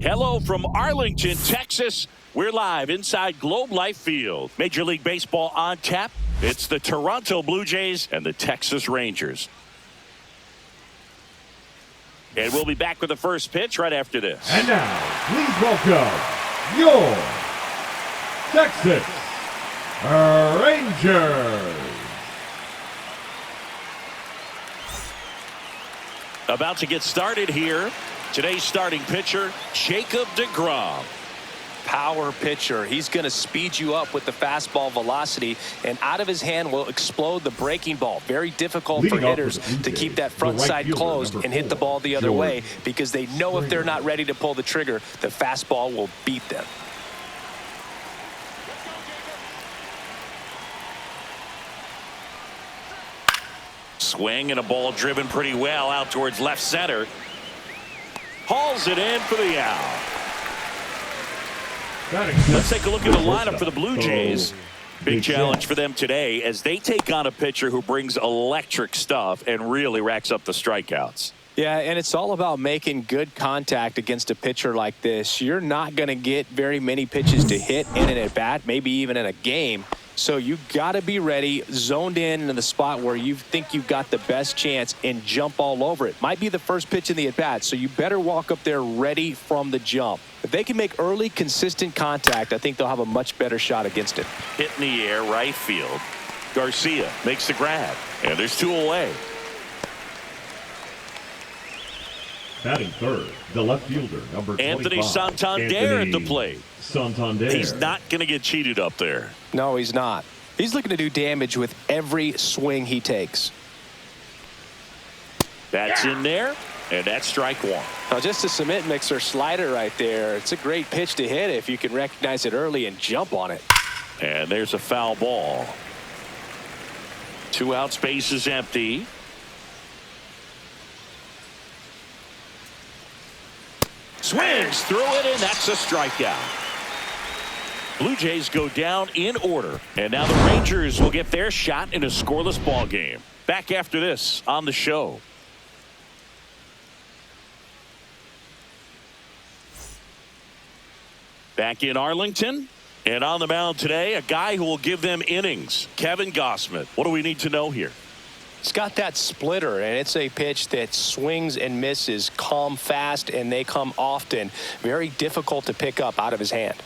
Hello from Arlington, Texas. We're live inside Globe Life Field. Major League Baseball on tap. It's the Toronto Blue Jays and the Texas Rangers. And we'll be back with the first pitch right after this. And now, please welcome your Texas Rangers. About to get started here. Today's starting pitcher, Jacob deGrom. Power pitcher. He's going to speed you up with the fastball velocity, and out of his hand will explode the breaking ball. Very difficult for hitters to keep that front side closed and hit the ball the other way, because they know if they're not ready to pull the trigger, the fastball will beat them. Swing and a ball driven pretty well out towards left center. Hauls it in for the out. Let's take a look at the lineup for the Blue Jays. Big challenge for them today as they take on a pitcher who brings electric stuff and really racks up the strikeouts. Yeah, and it's all about making good contact against a pitcher like this. You're not going to get very many pitches to hit in an at-bat, maybe even in a game. So you got to be ready, zoned in the spot where you think you've got the best chance, and jump all over it. Might be the first pitch in the at-bat, so you better walk up there ready from the jump. If they can make early, consistent contact, I think they'll have a much better shot against it. Hit in the air, right field. Garcia makes the grab, and there's two away. Batting third, the left fielder, number 25. Anthony Santander at the plate. Santander. He's not going to get cheated up there. No, he's not. He's looking to do damage with every swing he takes. That's in there, and that's strike one. Now, just a cement mixer slider right there. It's a great pitch to hit if you can recognize it early and jump on it. And there's a foul ball. 2 outs, base is empty. Swings through it, and that's a strikeout. Blue Jays go down in order, and now the Rangers will get their shot in a scoreless ball game. Back after this on the show. Back in Arlington, and on the mound today, a guy who will give them innings, Kevin Gausman. What do we need to know here? It's got that splitter, and it's a pitch that swings and misses, come fast, and they come often. Very difficult to pick up out of his hand.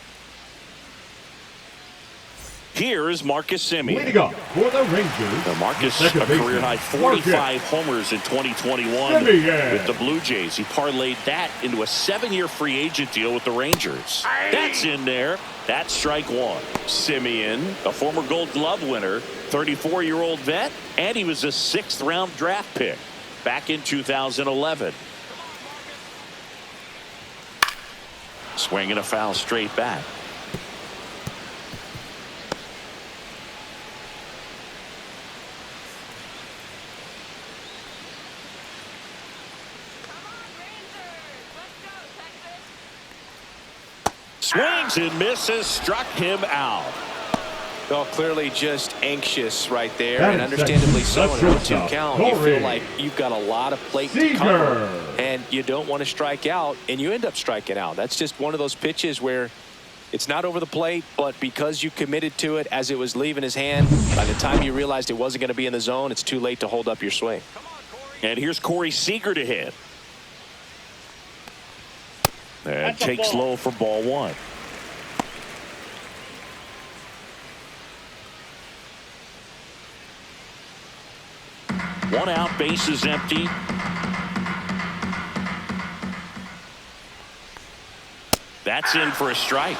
Here is Marcus Semien. Leading up for the Rangers. Now Marcus, a career-high 45 homers in 2021 with the Blue Jays. He parlayed that into a 7-year free agent deal with the Rangers. That's in there. That's strike one. Semien, a former Gold Glove winner, 34-year-old vet, and he was a 6th-round draft pick back in 2011. Swinging a foul straight back. Swings and misses, struck him out. Well, clearly just anxious right there, and understandably so. In a 2 count, you feel like you've got a lot of plate to cover, and you don't want to strike out, and you end up striking out. That's just one of those pitches where it's not over the plate, but because you committed to it as it was leaving his hand, by the time you realized it wasn't going to be in the zone, it's too late to hold up your swing. And here's Corey Seager to hit. And takes low for ball one. One out, base is empty. That's in for a strike.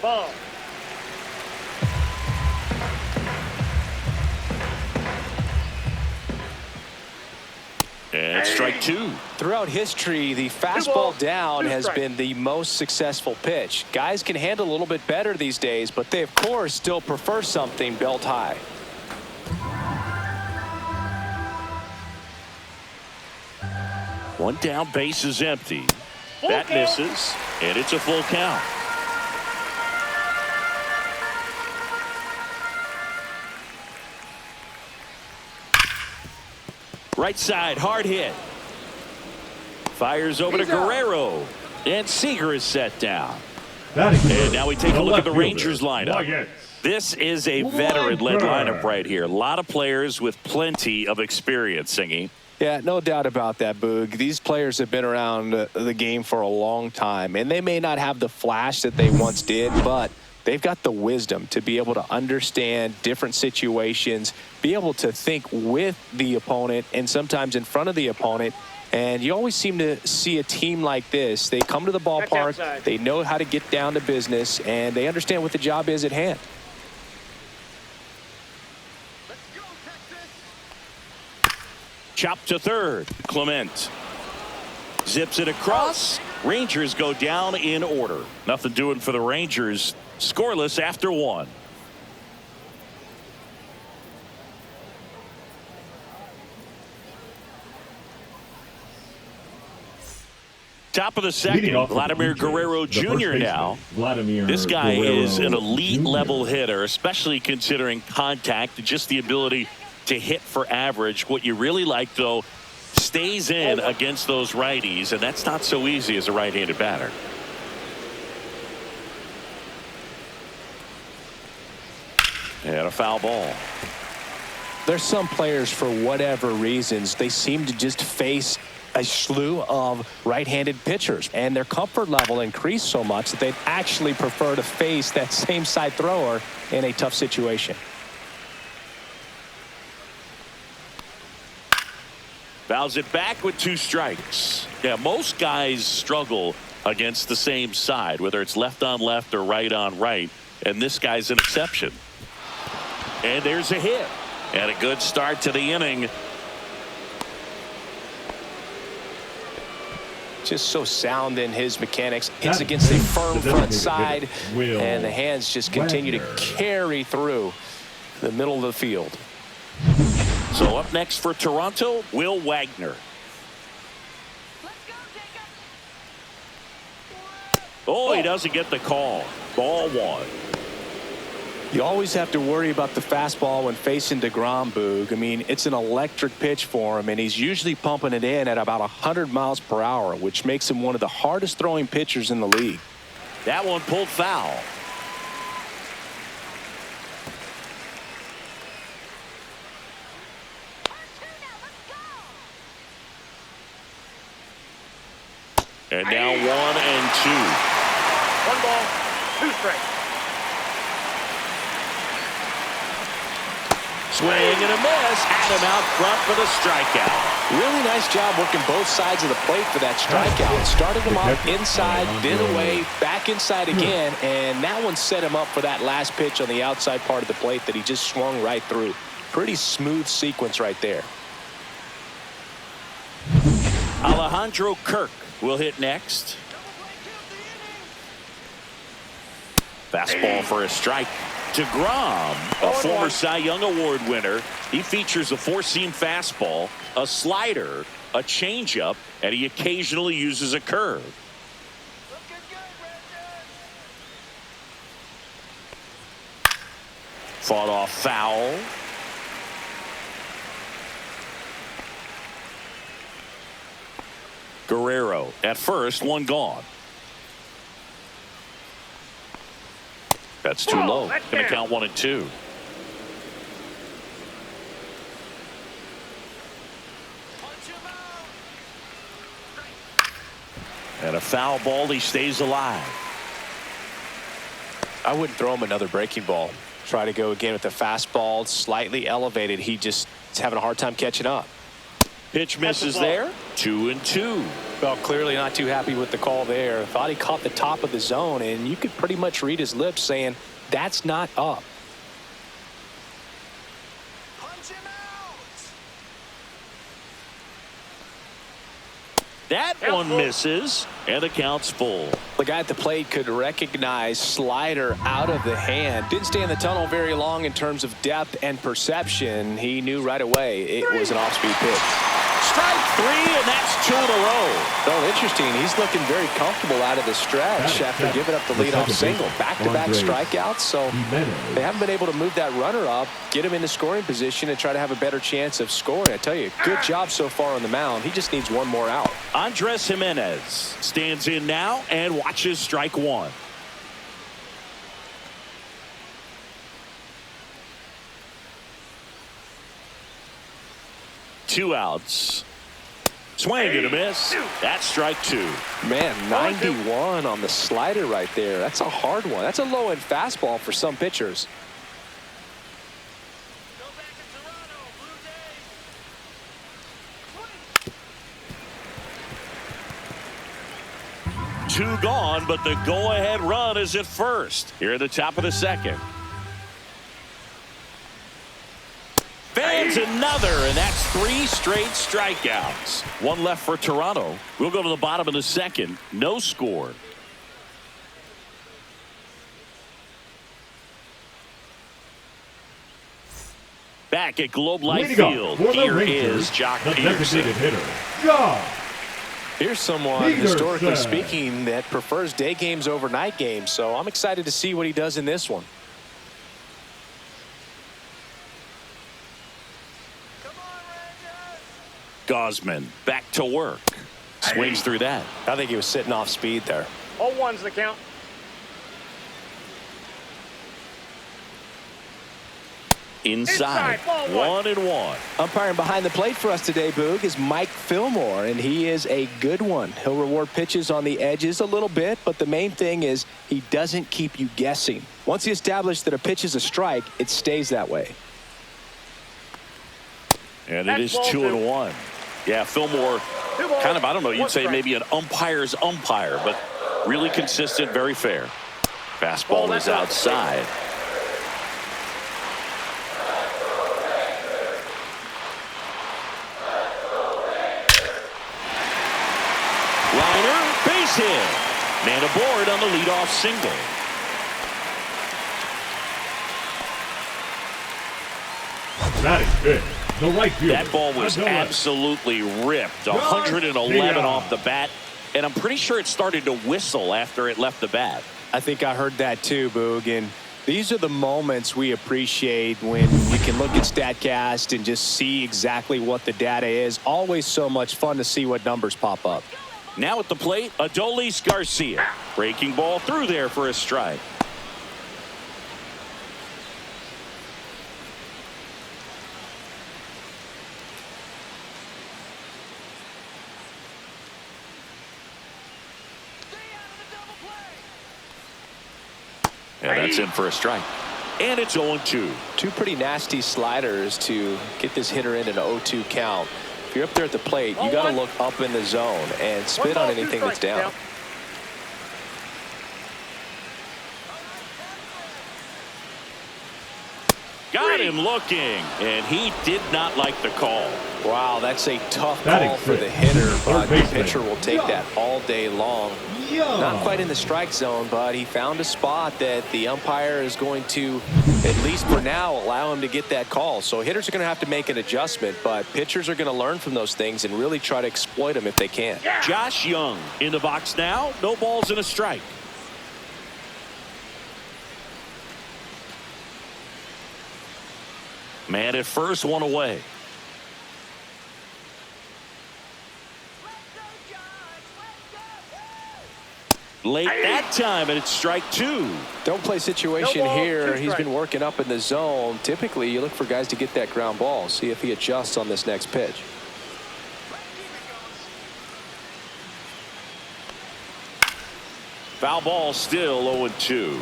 Ball. And strike two. Throughout history, the fastball down has been the most successful pitch. Guys can handle a little bit better these days, but they, of course, still prefer something belt high. One down, base is empty. That misses, and it's a full count. Right side, hard hit. Fires over to Guerrero. And Seager is set down. And now we take a look at the Rangers lineup. This is a veteran-led lineup right here. A lot of players with plenty of experience, Singy. Yeah, no doubt about that, Boog. These players have been around the game for a long time, and they may not have the flash that they once did, but they've got the wisdom to be able to understand different situations, be able to think with the opponent and sometimes in front of the opponent. And you always seem to see a team like this. They come to the ballpark, they know how to get down to business, and they understand what the job is at hand. Chop to third. Clement zips it across. Rangers go down in order. Nothing doing for the Rangers. Scoreless after one. Top of the second, Vladimir Guerrero Jr. now. This guy is an elite level hitter, especially considering contact, just the ability to hit for average. What you really like, though, stays in against those righties, and that's not so easy as a right-handed batter. And a foul ball. There's some players, for whatever reasons, they seem to just face a slew of right-handed pitchers, and their comfort level increased so much that they'd actually prefer to face that same side thrower in a tough situation. Fouls it back with 2 strikes. Yeah, most guys struggle against the same side, whether it's left on left or right on right, and this guy's an exception. And there's a hit. And a good start to the inning. Just so sound in his mechanics. It's against a firm front side, and the hands just continue to carry through the middle of the field. So up next for Toronto, Will Wagner. Oh, he doesn't get the call. Ball 1. You always have to worry about the fastball when facing DeGrom, Boog. I mean, it's an electric pitch for him, and he's usually pumping it in at about 100 miles per hour, which makes him one of the hardest throwing pitchers in the league. That one pulled foul. And now 1 and 2. 1 ball, 2 strikes. Swing and a miss. Adam out front for the strikeout. Really nice job working both sides of the plate for that strikeout. Started him off inside, then away, back inside again, and that one set him up for that last pitch on the outside part of the plate that he just swung right through. Pretty smooth sequence right there. Alejandro Kirk will hit next. Fastball for a strike. DeGrom, a former Cy Young Award winner. He features a 4-seam fastball, a slider, a changeup, and he occasionally uses a curve. Fought off foul. Guerrero at first, 1 gone. That's too low. Going to count 1 and 2. And a foul ball. He stays alive. I wouldn't throw him another breaking ball. Try to go again with the fastball, slightly elevated. He just is having a hard time catching up. Pitch misses there. 2 and 2. Well, clearly not too happy with the call there. Thought he caught the top of the zone, and you could pretty much read his lips saying, that's not up. Punch him out. That one misses, and the count's full. The guy at the plate could recognize slider out of the hand. Didn't stay in the tunnel very long in terms of depth and perception. He knew right away it was an off-speed pitch. strike three, and that's 2 in a row. Well, interesting. He's looking very comfortable out of the stretch after giving up the leadoff single. Back-to-back strikeouts, so they haven't been able to move that runner up, get him into scoring position, and try to have a better chance of scoring. I tell you, good job so far on the mound. He just needs one more out. Andres Jimenez stands in now and watches strike one. Two outs. Swing and a miss. That's strike two. Man, 91 on the slider right there. That's a hard one. That's a low-end fastball for some pitchers. Go back to Toronto, Blue Jays. Two gone, but the go-ahead run is at first. Here at the top of the second. Fans another, and that's 3 straight strikeouts. One left for Toronto. We'll go to the bottom of the second. No score. Back at Globe Life Field, here is Jock Peterson. Here's someone, historically speaking, that prefers day games over night games, so I'm excited to see what he does in this one. Gosman back to work. Swings through that. I think he was sitting off speed there. 0-1's the count. Inside. Ball one. 1-1. Umpiring behind the plate for us today, Boog, is Mike Fillmore, and he is a good one. He'll reward pitches on the edges a little bit, but the main thing is he doesn't keep you guessing. Once he established that a pitch is a strike, it stays that way. And it is 2-1. Yeah, Fillmore, kind of, I don't know, you'd say maybe an umpire's umpire, but really consistent, very fair. Fastball is outside. Liner, base hit. Man aboard on the leadoff single. Batting fifth, the right fielder. That ball was absolutely ripped. 111 off the bat, and I'm pretty sure it started to whistle after it left the bat. I think I heard that too, Boog, and these are the moments we appreciate when you can look at StatCast and just see exactly what the data is. Always so much fun to see what numbers pop up. Now at the plate, Adolis Garcia. Breaking ball through there for a strike. And that's in for a strike. And it's 0-2. Two pretty nasty sliders to get this hitter in an 0-2 count. If you're up there at the plate, you got to look up in the zone and spit on anything that's down. Got him looking, and he did not like the call. Wow, that's a tough call for the hitter, but the pitcher will take that all day long. Not quite in the strike zone, but he found a spot that the umpire is going to, at least for now, allow him to get that call. So hitters are going to have to make an adjustment, but pitchers are going to learn from those things and really try to exploit them if they can. Josh Young in the box now. No balls and a strike. Man at first, one away. Late that time, and it's strike two. Don't play situation No ball, here. two He's been strikes. working up in the zone. Typically, you look for guys to get that ground ball. See if he adjusts on this next pitch. Foul ball still 0-2.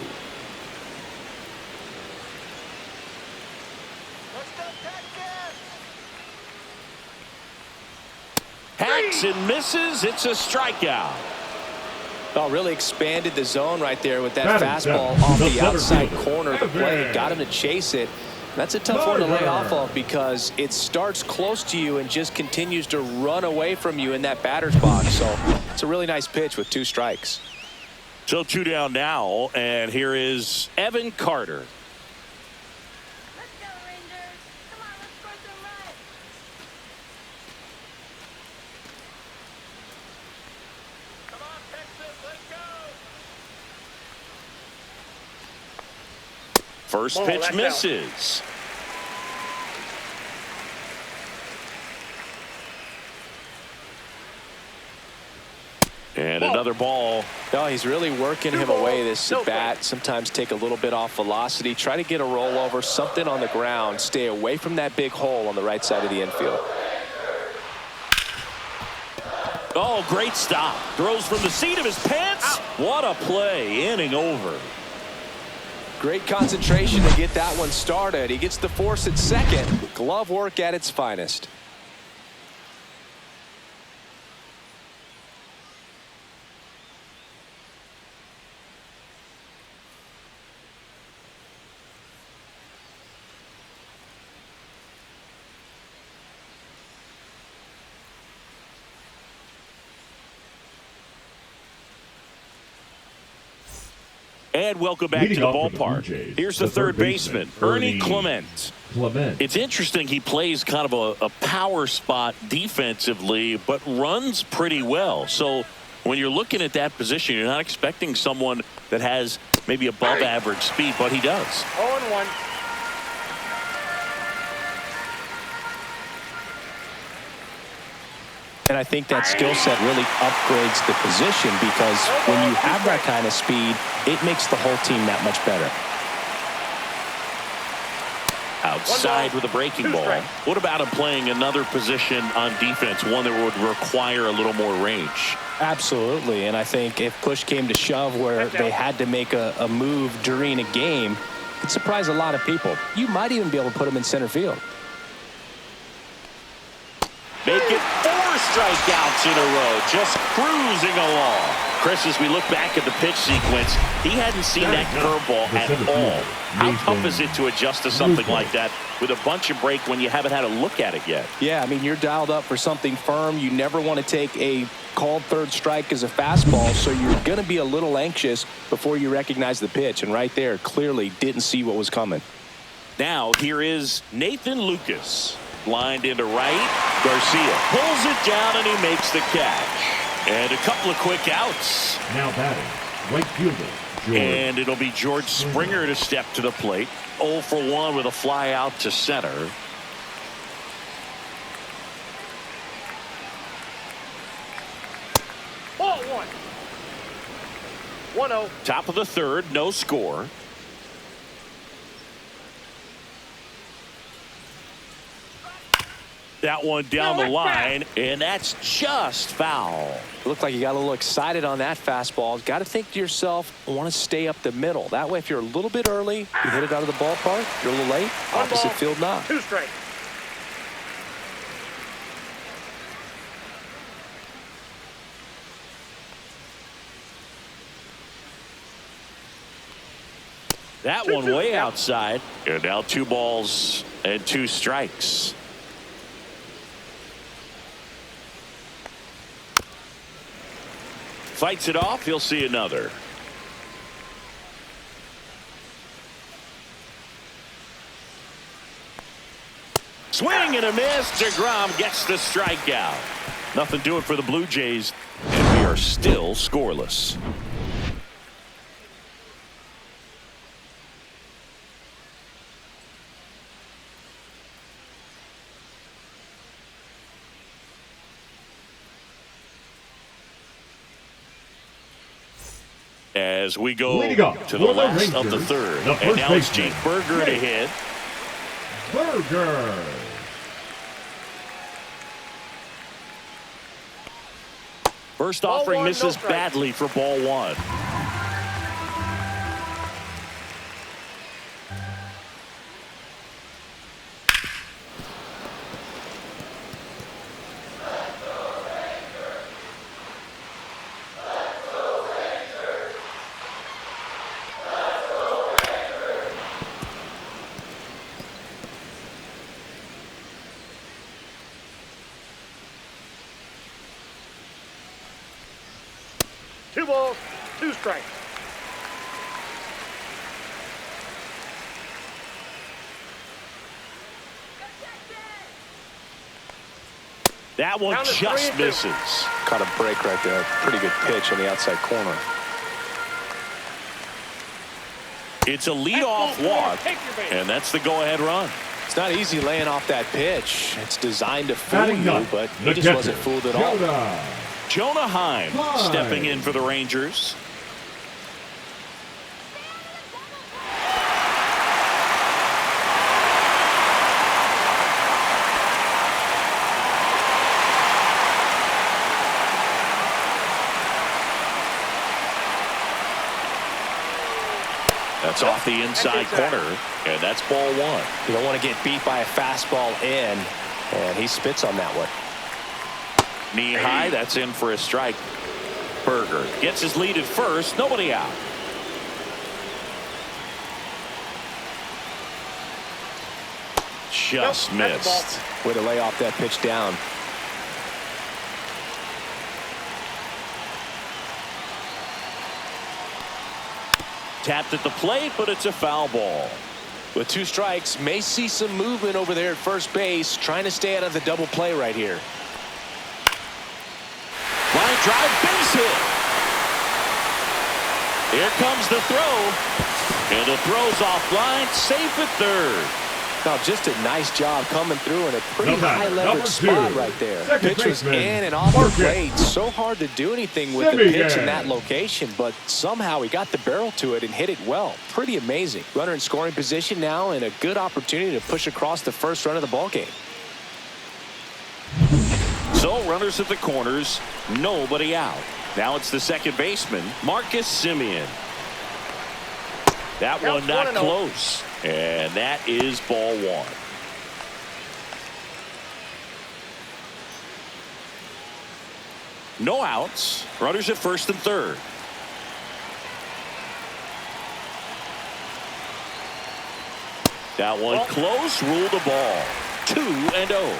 Hacks and misses. It's a strikeout. Oh, really expanded the zone right there with that Batting fastball seven, off the the center outside fielder, corner of the plate. Evan. Got him to chase it. That's a tough one to lay Evan. off of because it starts close to you and just continues to run away from you in that batter's box. So it's a really nice pitch with 2 strikes. So 2 down now, and here is Evan Carter. Let's go, Rangers. Come on, let's score some runs. First Ball, pitch that's misses. And another ball. No, he's really working him balls, away this no at bat. strike. Sometimes take a little bit off velocity. Try to get a rollover, something on the ground. Stay away from that big hole on the right side of the infield. Oh, great stop. Throws from the seat of his pants. What a play. Inning over. Great concentration to get that one started. He gets the force at second. Glove work at its finest. And welcome back to the ballpark. Here's the third baseman, Ernie Clement. It's interesting, he plays kind of a power spot defensively, but runs pretty well. So when you're looking at that position, you're not expecting someone that has maybe above average speed, but he does. 0-1. And I think that skill set really upgrades the position, because when you have that kind of speed, it makes the whole team that much better. Outside with a breaking ball. What about him playing another position on defense, one that would require a little more range? Absolutely. And I think if push came to shove where they had to make a move during a game, it'd surprise a lot of people. You might even be able to put him in center field. Make it 4 strikeouts in a row, just cruising along. Chris, as we look back at the pitch sequence, he hadn't seen that curveball at all. How tough is it to adjust to something like that with a bunch of break when you haven't had a look at it yet? Yeah, I mean, you're dialed up for something firm. You never want to take a called third strike as a fastball, so you're going to be a little anxious before you recognize the pitch. And right there, clearly didn't see what was coming. Now, here is Nathan Lucas. Lined into right. Garcia pulls it down and he makes the catch. And a couple of quick outs. Now batting, right fielder, George. And it'll be George Springer to step to the plate. 0 for 1 with a fly out to center. Ball 1. 1-0. Top of the third, no score. That one down the line, and that's just foul. Looked like you got a little excited on that fastball. Got to think to yourself, I want to stay up the middle. That way, if you're a little bit early, you hit it out of the ballpark. You're a little late. Opposite field knock. 2 strike. That one way outside. And now 2 balls and 2 strikes. Fights it off. He'll see another. Swing and a miss. DeGrom gets the strikeout. Nothing doing for the Blue Jays, and we are still scoreless. As we go to the last of the third. And now it's Jake Burger to hit. Burger. First offering misses badly for ball 1. Two balls, 2 strikes. That one just misses. Caught a break right there. Pretty good pitch on the outside corner. It's a leadoff walk, and that's the go-ahead run. It's not easy laying off that pitch. It's designed to fool Batting you, ninth, but he the just catcher, wasn't fooled at all. Jonah Heim stepping in for the Rangers. That's off the inside corner, and that's ball one. You don't want to get beat by a fastball in, and he spits on that one. Knee high, that's in for a strike. Berger gets his lead at first, nobody out. Just missed. Way to lay off that pitch down. Tapped at the plate, but it's a foul ball. With 2 strikes, may see some movement over there at first base, trying to stay out of the double play right here. Line drive, base hit. Here comes the throw, and the throw's offline, safe at third. Now, just a nice job coming through in a pretty high leverage spot right there. Second Pitch was in baseman, and off the Marcus. plate. So hard to do anything with the pitch in that location, but somehow he got the barrel to it and hit it well. Pretty amazing. Runner in scoring position now, and a good opportunity to push across the first run of the ballgame. So runners at the corners, nobody out. Now it's the second baseman, Marcus Semien. That one not close. And that is ball one. No outs. Runners at first and third. That one close. Rule the ball. 2-0.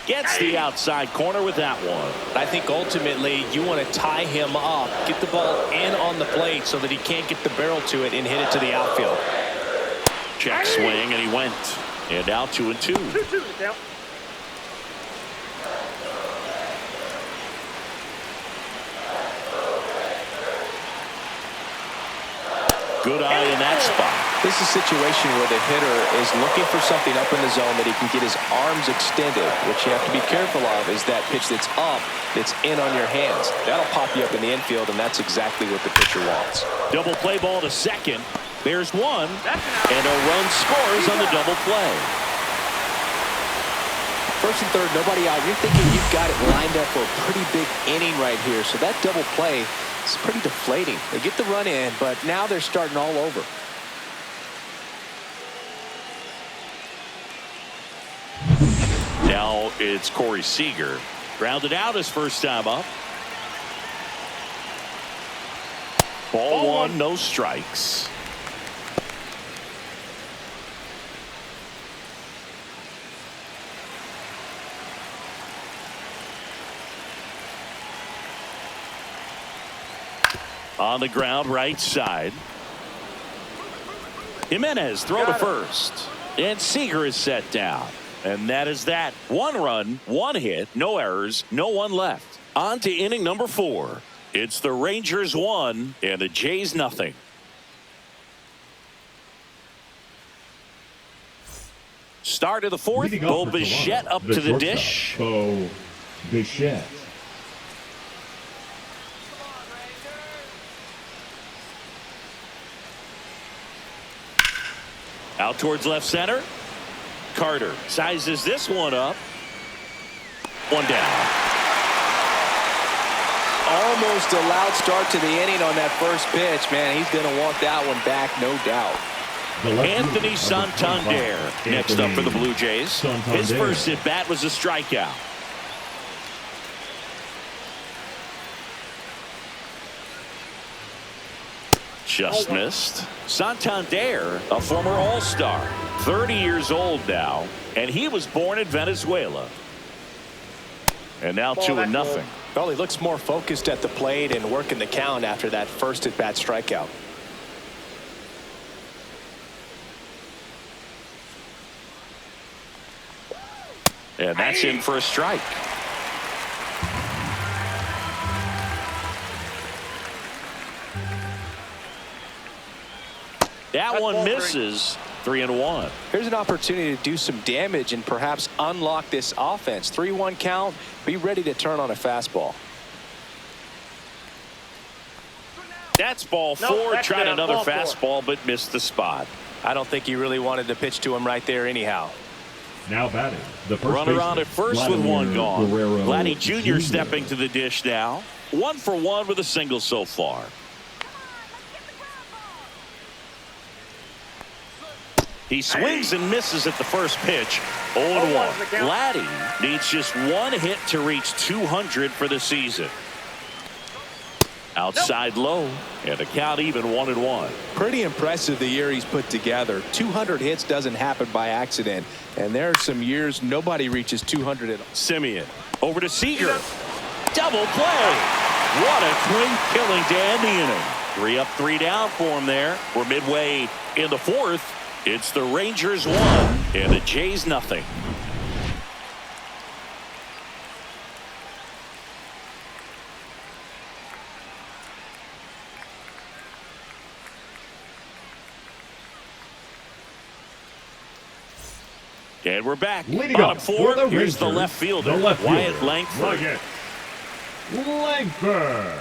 Gets the outside corner with that one. I think ultimately you want to tie him up, get the ball in on the plate so that he can't get the barrel to it and hit it to the outfield. Check swing, and he went. And now 2-2. 2-2 down. Good eye in that spot. This is a situation where the hitter is looking for something up in the zone that he can get his arms extended. What you have to be careful of is that pitch that's up, that's in on your hands. That'll pop you up in the infield, and that's exactly what the pitcher wants. Double play ball to second. There's one, and a run scores on the double play. First and third, nobody out. You're thinking you've got it lined up for a pretty big inning right here. So that double play is pretty deflating. They get the run in, but now they're starting all over. Now it's Corey Seager. Grounded out his first time up. Ball one, no strikes. On the ground, right side. Jimenez throw to first. And Seager is set down. And that is that. 1 run, 1 hit, no errors, no one left. On to inning number 4. It's the Rangers 1 and the Jays nothing. Start of the 4th. Bo Bichette up to the dish. Bo Bichette. Out towards left center. Carter sizes this one up. 1 down. Almost a loud start to the inning on that first pitch. Man, he's going to want that one back, no doubt. Anthony Santander next up for the Blue Jays. His first at bat was a strikeout. Just missed. Santander, a former All-Star, 30 years old now, and he was born in Venezuela. And now 2-0. Well, he looks more focused at the plate and working the count after that first at-bat strikeout. And that's in for a strike. That one misses. 3-1. Here's an opportunity to do some damage and perhaps unlock this offense. 3-1 count. Be ready to turn on a fastball. That's ball four. Tried another fastball, but missed the spot. I don't think he really wanted to pitch to him right there anyhow. Now batting, the first Runner baseman, on at first with one gone. Vladdy Jr. stepping to the dish now. 1 for 1 with a single so far. He swings and misses at the first pitch. 0-1. Vladdy needs just one hit to reach 200 for the season. Outside low, and the count even 1-1. Pretty impressive the year he's put together. 200 hits doesn't happen by accident, and there are some years nobody reaches 200 at all. Simeon over to Seager. Double play. What a clean killing to end the inning. 3 up, 3 down for him there. We're midway in the fourth. It's the Rangers 1 and the Jays nothing. And we're back. Leading Bottom up four. for the Here's the Rangers, left fielder, Wyatt Langford. Langford.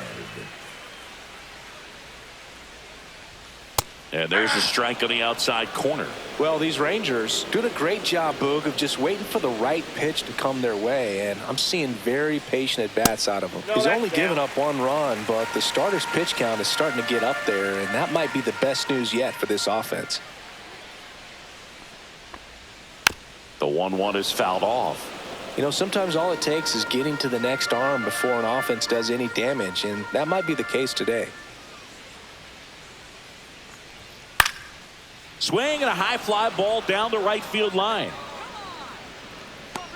And there's a strike on the outside corner. Well, these Rangers doing a great job, Boog, of just waiting for the right pitch to come their way, and I'm seeing very patient at-bats out of him. He's only given up 1 run, but the starter's pitch count is starting to get up there, and that might be the best news yet for this offense. The 1-1 is fouled off. You know, sometimes all it takes is getting to the next arm before an offense does any damage, and that might be the case today. Swing and a high fly ball down the right field line.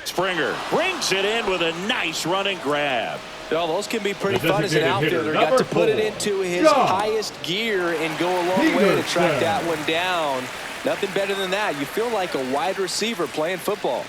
Springer brings it in with a nice running grab. Well, those can be pretty The fun as an designated outfielder. hitter, Got to put it number into 4, his John highest gear and go a long way to track that one down. Nothing better than that. You feel like a wide receiver playing football.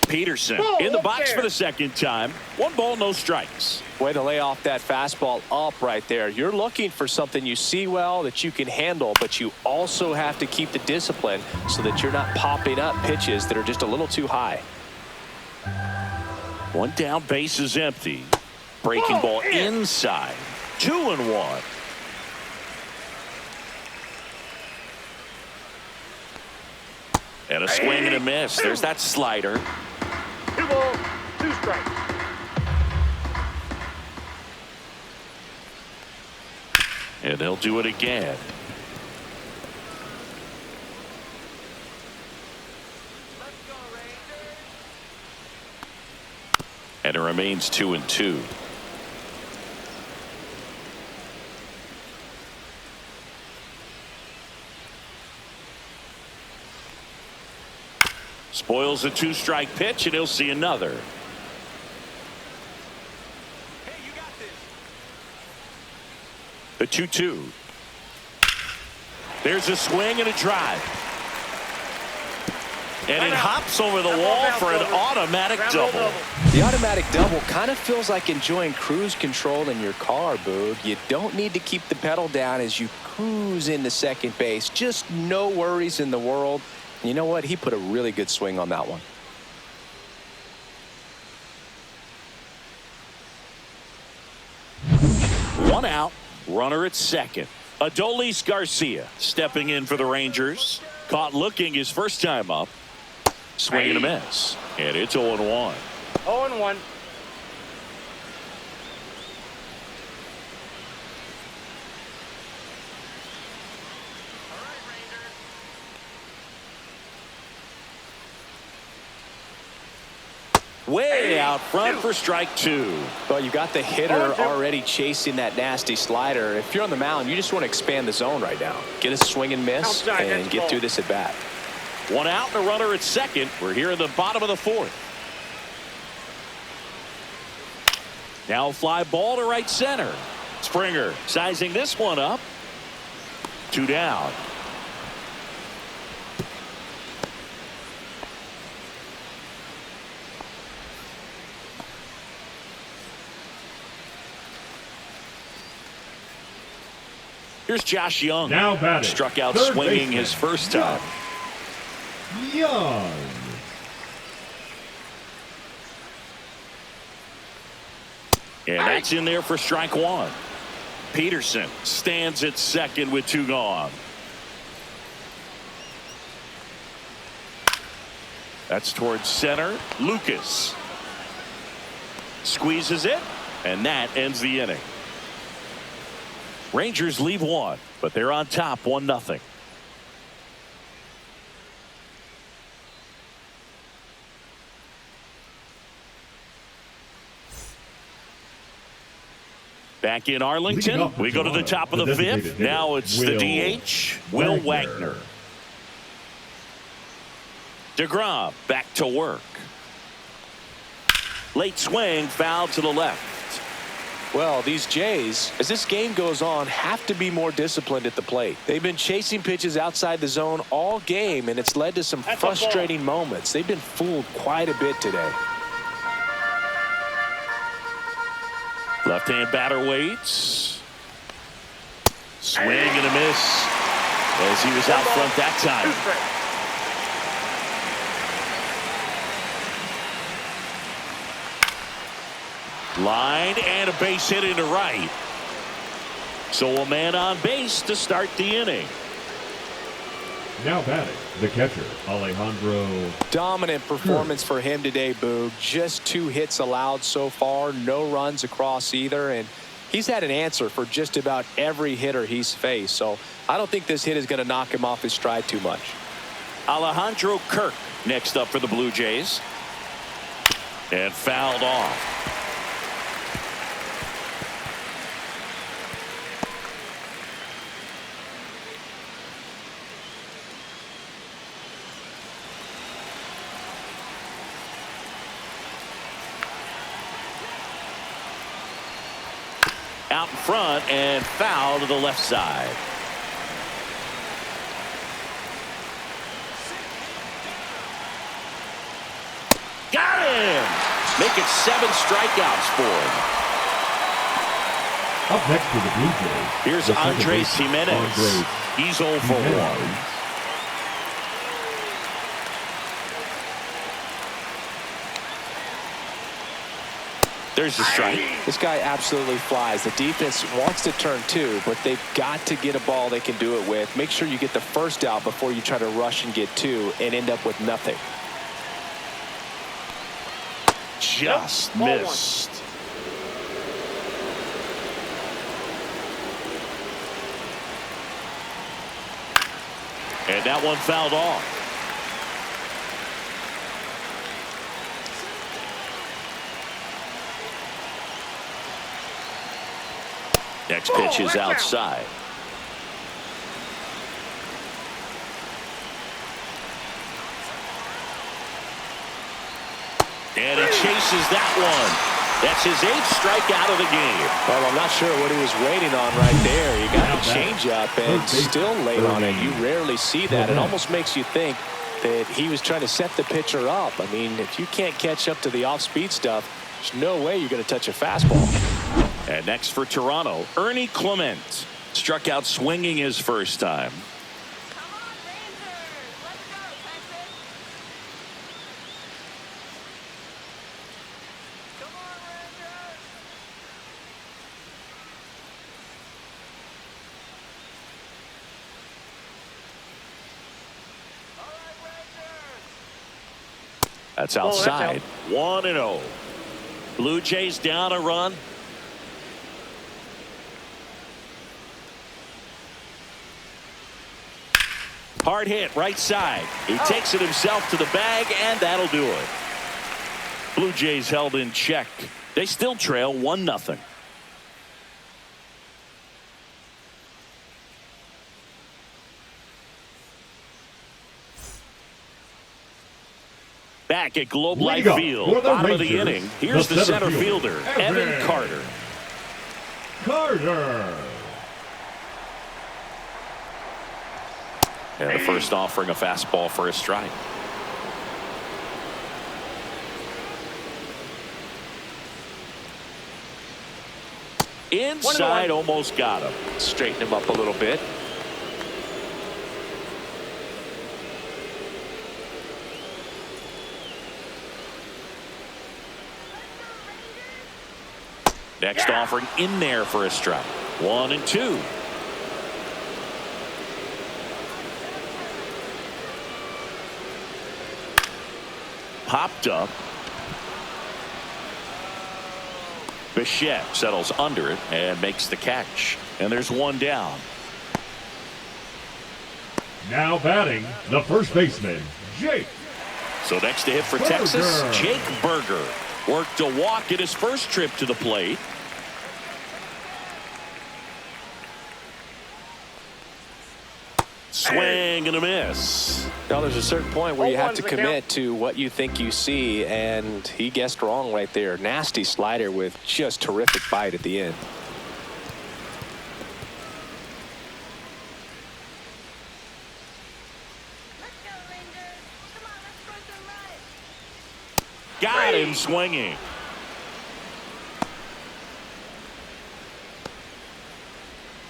Peterson in the box for the second time. 1 ball, no strikes. Way to lay off that fastball up right there. You're looking for something you see well that you can handle, but you also have to keep the discipline so that you're not popping up pitches that are just a little too high. 1 down, base is empty. Breaking ball inside. 2-1. And a swing and a miss. There's that slider. 2 balls, 2 strikes. And they'll do it again. And it remains 2-2. Spoils a 2-strike pitch, and he'll see another. Hey, you got this. The 2-2. There's a swing and a drive. And it hops over the wall for an automatic double. The automatic double kind of feels like enjoying cruise control in your car, Boog. You don't need to keep the pedal down as you cruise into second base. Just no worries in the world. You know what? He put a really good swing on that one. One out, runner at second. Adolis Garcia stepping in for the Rangers. Caught looking his first time up. Swing and a miss. And it's 0-1. 0-1. Way out front for strike 2. Well, you got the hitter already chasing that nasty slider. If you're on the mound, you just want to expand the zone right now. Get a swing and miss and get through this at bat. 1 out and a runner at second. We're here in the bottom of the fourth. Now a fly ball to right center. Springer sizing this one up. 2 down. Here's Josh Young. Now batting. Struck out Third swinging baseman. his first time. Young. And that's in there for strike one. Peterson stands at second with 2 gone. That's towards center. Lucas squeezes it, and that ends the inning. Rangers leave 1, but they're on top 1-0. Back in Arlington, we go to the top of the 5th. Now it's the DH, Will Wagner. DeGrom back to work. Late swing, foul to the left. Well, these Jays, as this game goes on, have to be more disciplined at the plate. They've been chasing pitches outside the zone all game, and it's led to some frustrating moments. They've been fooled quite a bit today. Left-hand batter waits. Swing and a miss as he was out front that time. Line and a base hit into right. So a man on base to start the inning. Now batting, the catcher, Alejandro. Dominant performance for him today, Boog. Just 2 hits allowed so far, no runs across either, and he's had an answer for just about every hitter he's faced. So I don't think this hit is going to knock him off his stride too much. Alejandro Kirk next up for the Blue Jays. And fouled off. Out in front and foul to the left side. Got him! Make it 7 strikeouts for him. Up next for the Blue Jays. Here's the second Andres baseman, Jimenez. Andres He's 0 for 1. There's the strike. This guy absolutely flies. The defense wants to turn 2, but they've got to get a ball they can do it with. Make sure you get the first out before you try to rush and get 2 and end up with nothing. Just missed. And that one fouled off. Next pitch is outside. And he chases that one. That's his 8th strikeout of the game. Well, I'm not sure what he was waiting on right there. You got the changeup and still late on it. You rarely see that. It almost makes you think that he was trying to set the pitcher up. I mean, if you can't catch up to the off-speed stuff, there's no way you're going to touch a fastball. And next for Toronto, Ernie Clement struck out swinging his first time. That's outside. 1-0. Blue Jays down a run. Hard hit right side. He takes it himself to the bag, and that'll do it. Blue Jays held in check. They still trail 1-0. Back at Globe Life Field, bottom of the inning. Here's the center fielder, Evan Carter. And the first offering a fastball for a strike. Inside, almost got him. Straighten him up a little bit. Next offering in there for a strike. 1-2. Popped up. Bichette settles under it and makes the catch. And there's one down. Now batting, the first baseman, Jake. So next to hit for Berger. Texas, Jake Berger. Worked a walk at his first trip to the plate. Swing and a miss. Now there's a certain point where you have 0-1's to the commit to what you think you see, and he guessed wrong right there. Nasty slider with just terrific bite at the end. Got him swinging.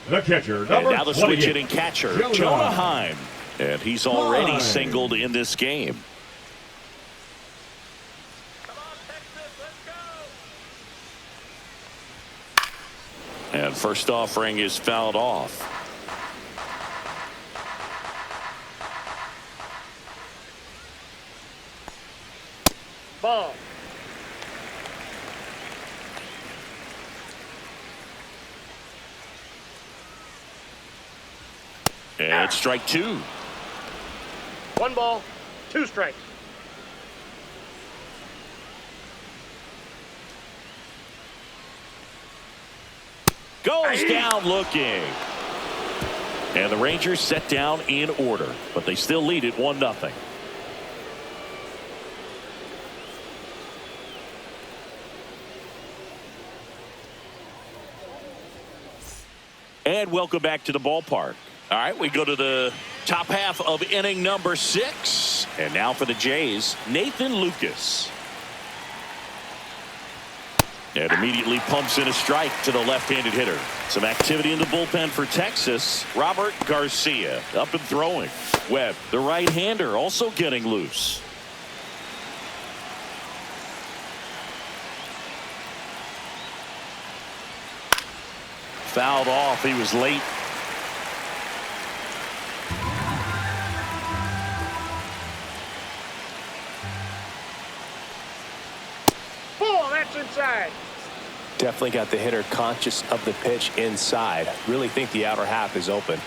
The catcher, And number now the switch 28, hitting catcher, Jonah. Jonah Heim. And he's already Heim. singled in this game. And first offering is fouled off. Ball. And strike two. 1 ball, 2 strikes. Goes down looking. And the Rangers set down in order, but they still lead it 1-0. And welcome back to the ballpark. All right, we go to the top half of inning number 6. And now for the Jays, Nathan Lucas. And immediately pumps in a strike to the left-handed hitter. Some activity in the bullpen for Texas. Robert Garcia up and throwing. Webb, the right-hander, also getting loose. Fouled off. He was late. Ball, that's inside. Definitely got the hitter conscious of the pitch inside. Really think the outer half is open.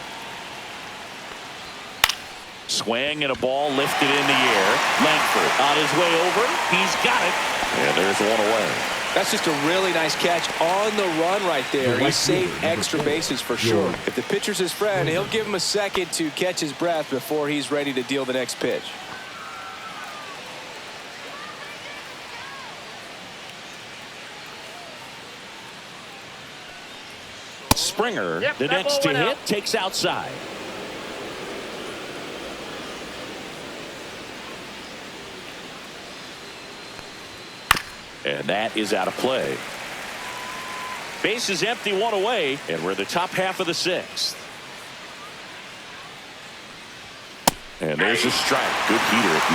Swing and a ball lifted in the air. Langford on his way over. He's got it. And there's one away. That's just a really nice catch on the run right there. He saved extra bases for sure. If the pitcher's his friend, he'll give him a second to catch his breath before he's ready to deal the next pitch. Springer, Yep, the that next ball to went hit, out. takes outside. And that is out of play. Base is empty, one away, and we're the top half of the 6th. And there's a strike. Good heater at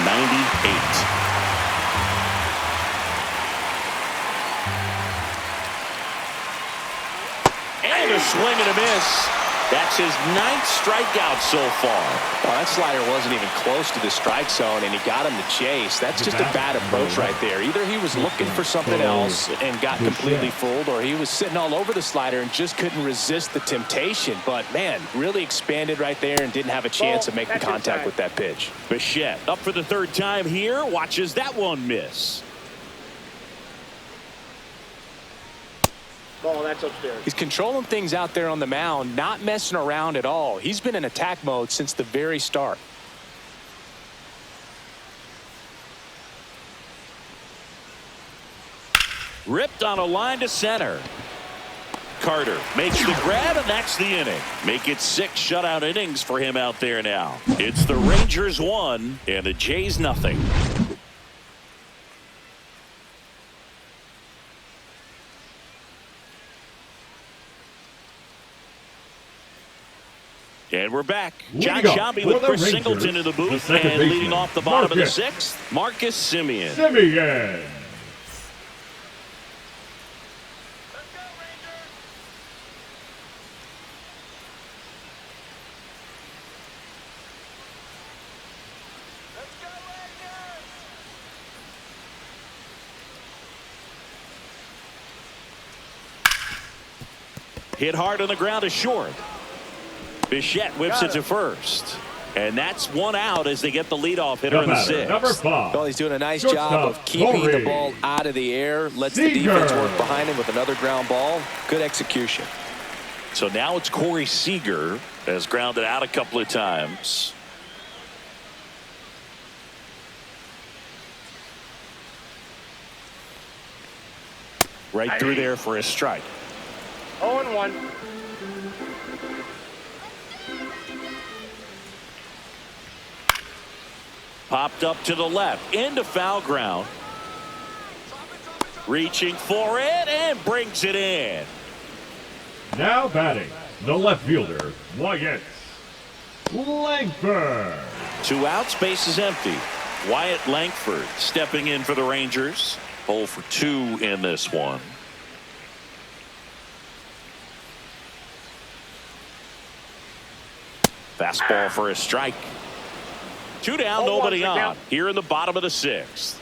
98. And a swing and a miss. That's his 9th strikeout so far. Well, that slider wasn't even close to the strike zone, and he got him to chase. That's just a bad approach right there. Either he was looking for something else and got completely fooled, or he was sitting all over the slider and just couldn't resist the temptation. But, man, really expanded right there and didn't have a chance of making contact with that pitch. Bichette up for the 3rd time here. Watches that one miss. Ball, that's upstairs. He's controlling things out there on the mound, not messing around at all. He's been in attack mode since the very start. Ripped on a line to center. Carter makes the grab, and that's the inning. Make it 6 shutout innings for him out there now. It's the Rangers 1 and the Jays nothing. And we're back. Leading John off Shelby for with the Chris Rangers, Singleton in the booth. the second And leading baseman, off the bottom of the Marcus 6th, Marcus Semien. Semien. Hit hard on the ground is short. Bichette whips it to first. And that's one out as they get the leadoff hitter in the 6th. Number 5. Well, he's doing a nice Shortstop, job of keeping the Corey ball out of the air. Lets the Seager. defense work behind him with another ground ball. Good execution. So now it's Corey Seager has grounded out a couple of times. Right through there for a strike. 0-1. Popped up to the left into foul ground. Reaching for it and brings it in. Now batting, the left fielder, Wyatt Langford. 2 outs, base is empty. Wyatt Langford stepping in for the Rangers. 0 for 2 in this one. Fastball for a strike. 2 down, 0-1 nobody the on. count. Here in the bottom of the 6th.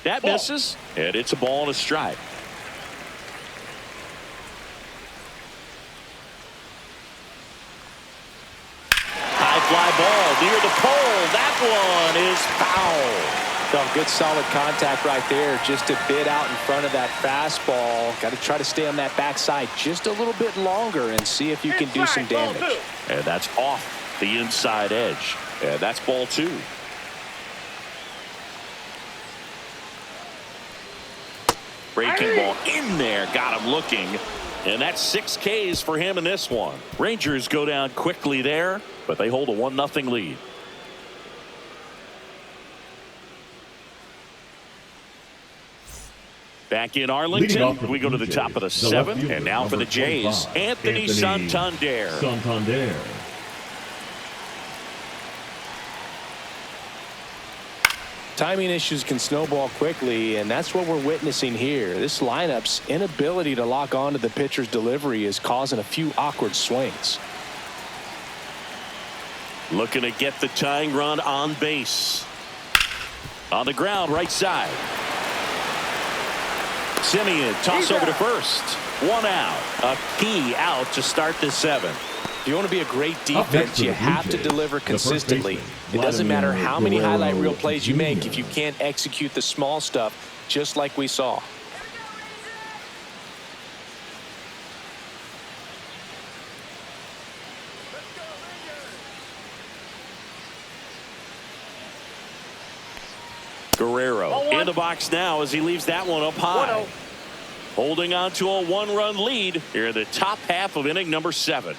That Ball. misses, and it's a ball and a strike. High fly ball near the pole. That one is foul. Oh, good solid contact right there. Just a bit out in front of that fastball. Got to try to stay on that backside just a little bit longer and see if you can do some Inside, ball damage. 2. And that's off the inside edge. And that's ball 2. Breaking ball in there. Got him looking. And that's 6 Ks for him in this one. Rangers go down quickly there, but they hold a 1-0 lead. Back in Leading off Arlington, for we go to the Blue top of the Jays, left 7th, fielder, and now for the number Jays, 25, Anthony Santander. Santander. Timing issues can snowball quickly, and that's what we're witnessing here. This lineup's inability to lock onto the pitcher's delivery is causing a few awkward swings. Looking to get the tying run on base. On the ground, right side. Semien toss over to first. 1 out. A key out to start the 7th. If you want to be a great Up next defense, for you the Blue have to Jays, deliver the first consistently. baseman, It doesn't matter Vladimir how many Guerrero highlight reel plays you make Jr. if you can't execute the small stuff, just like we saw. Guerrero 0-1. in the box now as he leaves that one up high. 1-0. Holding on to a 1-run lead here in the top half of inning number 7.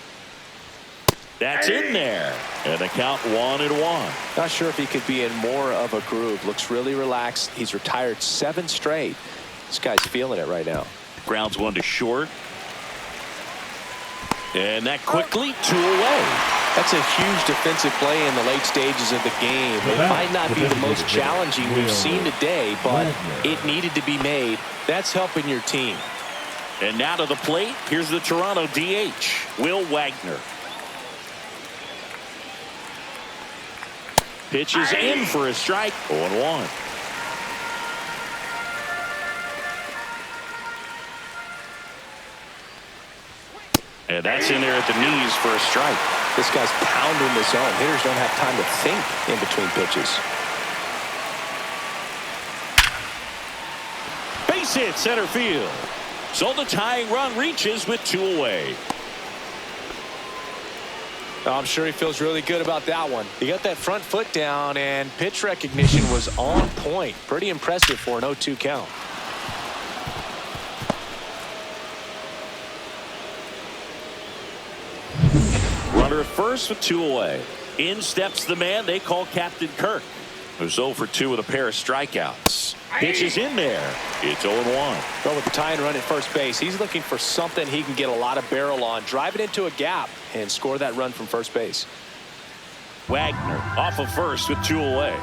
That's in there. And the count 1-1. Not sure if he could be in more of a groove. Looks really relaxed. He's retired 7 straight. This guy's feeling it right now. Grounds one to short. And that quickly 2 away. That's a huge defensive play in the late stages of the game. It might not be the most challenging we've seen today, but it needed to be made. That's helping your team. And now to the plate, here's the Toronto DH, Will Wagner. Pitches in for a strike, 0-1. And that's in there at the knees for a strike. This guy's pounding the zone. Hitters don't have time to think in between pitches. Base hit center field. So the tying run reaches with 2 away. I'm sure he feels really good about that one. He got that front foot down, and pitch recognition was on point. Pretty impressive for an 0-2 count. Runner at first with 2 away. In steps the man they call Captain Kirk. Who's 0 for 2 with a pair of strikeouts. Pitch is in there. It's 0-1. Well, with the tying run at first base, he's looking for something he can get a lot of barrel on, drive it into a gap, and score that run from first base. Wagner off of first with 2 away.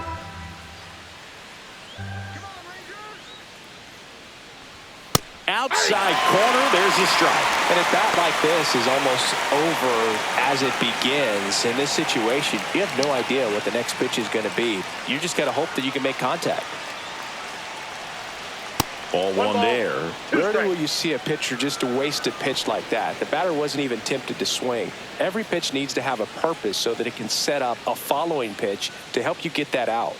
Outside corner, there's a strike. And a bat like this is almost over as it begins. In this situation, you have no idea what the next pitch is going to be. You just got to hope that you can make contact. Ball one there. Rarely will you see a pitcher just waste a pitch like that. The batter wasn't even tempted to swing. Every pitch needs to have a purpose so that it can set up a following pitch to help you get that out.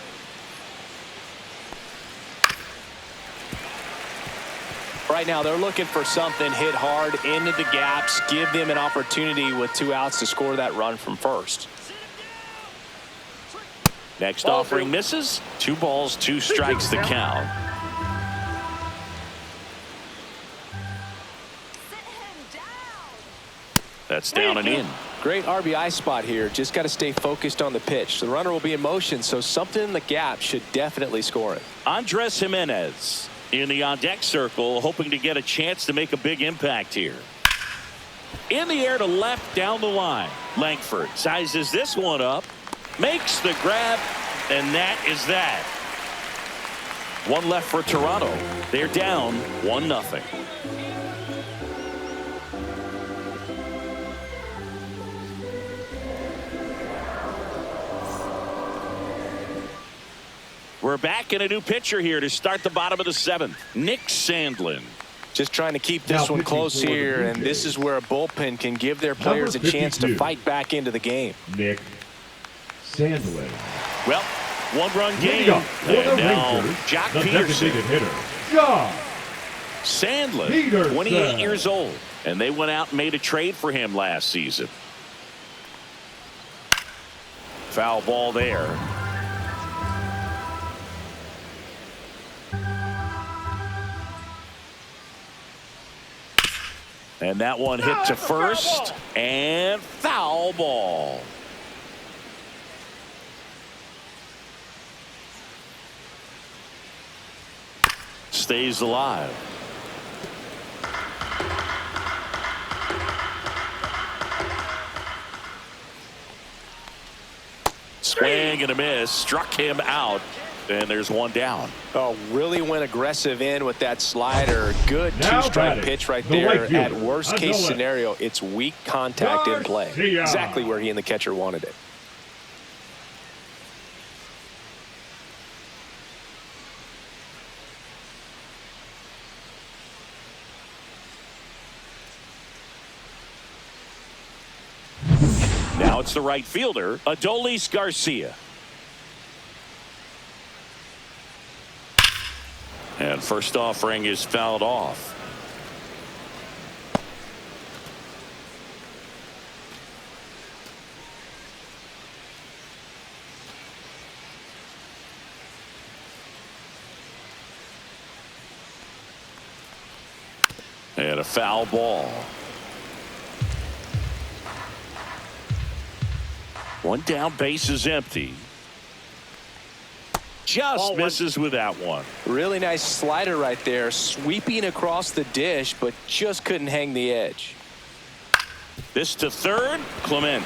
Right now, they're looking for something hit hard into the gaps, give them an opportunity with 2 outs to score that run from first. Next offering misses. 2 balls, 2 strikes the count. That's down and in. Great RBI spot here. Just got to stay focused on the pitch. The runner will be in motion, so something in the gap should definitely score it. Andres Jimenez in the on-deck circle, hoping to get a chance to make a big impact here. In the air to left, down the line. Langford sizes this one up, makes the grab, and that is that. 1 left for Toronto. They're down 1-0. We're back in a new pitcher here to start the bottom of the 7th. Nick Sandlin. Just trying to keep this one close here, and this is where a bullpen can give their players a chance to fight back into the game. Nick Sandlin. Well, 1-run game. And now Jock Peterson. Sandlin, 28 years old, and they went out and made a trade for him last season. Foul ball there. And that one hit to first, and foul ball. Stays alive. Swing and a miss, struck him out, and there's 1 down. Oh, really went aggressive in with that slider. Good 2-strike pitch right there. At worst case scenario, it's weak contact in play. Exactly where he and the catcher wanted it. Now it's the right fielder, Adolis Garcia. And first offering is fouled off. And a foul ball. 1 down, base is empty. Just misses with that one. Really nice slider right there, sweeping across the dish, but just couldn't hang the edge. This to third, Clement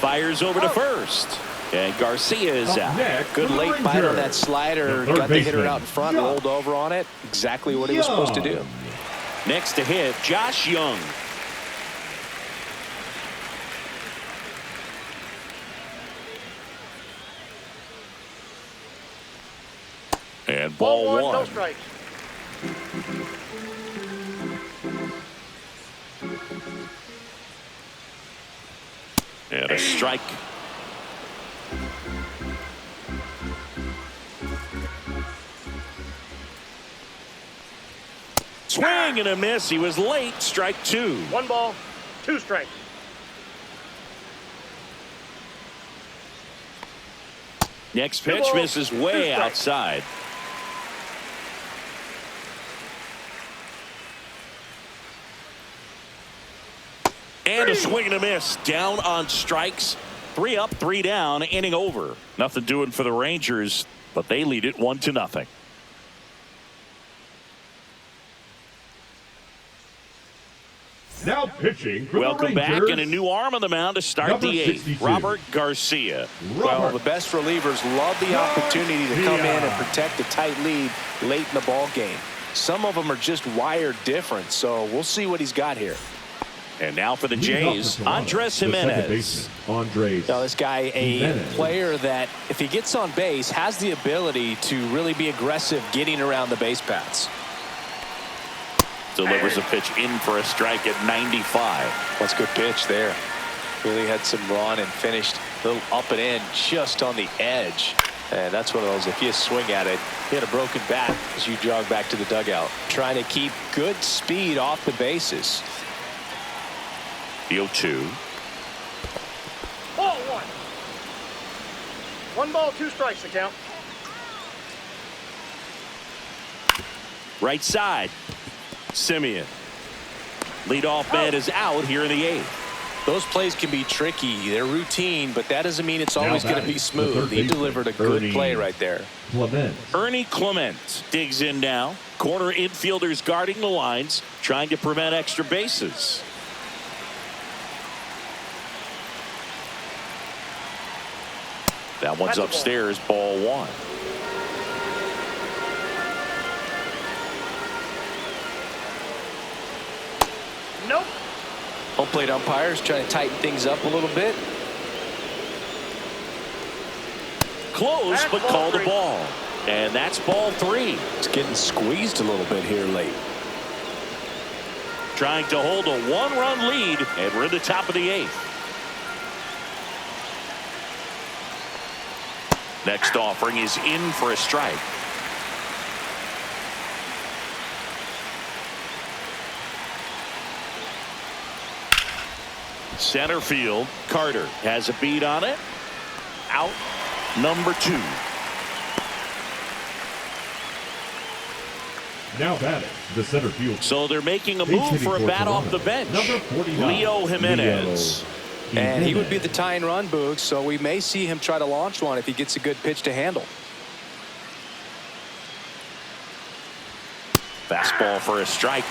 fires over to first, and Garcia is out. Good late bite on that slider, got the hitter out in front, rolled over on it. Exactly what he was supposed to do. Next to hit, Josh Young. And ball 1. No strikes. And a strike. Swing and a miss. He was late. Strike 2. 1 ball, 2 strikes. Next pitch misses way outside. And a swing and a miss. Down on strikes. 3 up, 3 down, inning over. Nothing doing for the Rangers, but they lead it 1-0. Now pitching for Welcome the back, Rangers, and a new arm on the mound to start number the 8th. 62. Robert Garcia. Well, the best relievers love the opportunity to come in and protect a tight lead late in the ball game. Some of them are just wired different, so we'll see what he's got here. And now for the Jays, Andres Jimenez. Now this guy, a player that if he gets on base has the ability to really be aggressive getting around the base paths. Delivers a pitch in for a strike at 95. That's a good pitch there. Really had some run and finished a little up and in just on the edge. And that's one of those, if you swing at it, you had a broken bat as you jog back to the dugout. Trying to keep good speed off the bases. The 0-2. Ball 1. 1 ball, 2 strikes to count. Right side. Simeon. Leadoff man is out here in the 8th. Those plays can be tricky. They're routine, but that doesn't mean it's always going to be smooth. He delivered a good play right there. Ernie Clement digs in now. Corner infielders guarding the lines, trying to prevent extra bases. That one's upstairs, ball 1. Nope. Home plate umpires trying to tighten things up a little bit. Close, but called a ball. And that's ball 3. It's getting squeezed a little bit here late. Trying to hold a 1-run lead, and we're at the top of the 8th. Next offering is in for a strike. Center field. Carter has a beat on it. Out number 2. Now batting the center field. So they're making a move for a bat off the bench. Number 49, Leo Jimenez. And he would be the tying run, Boog, so we may see him try to launch one if he gets a good pitch to handle. Fastball for a strike.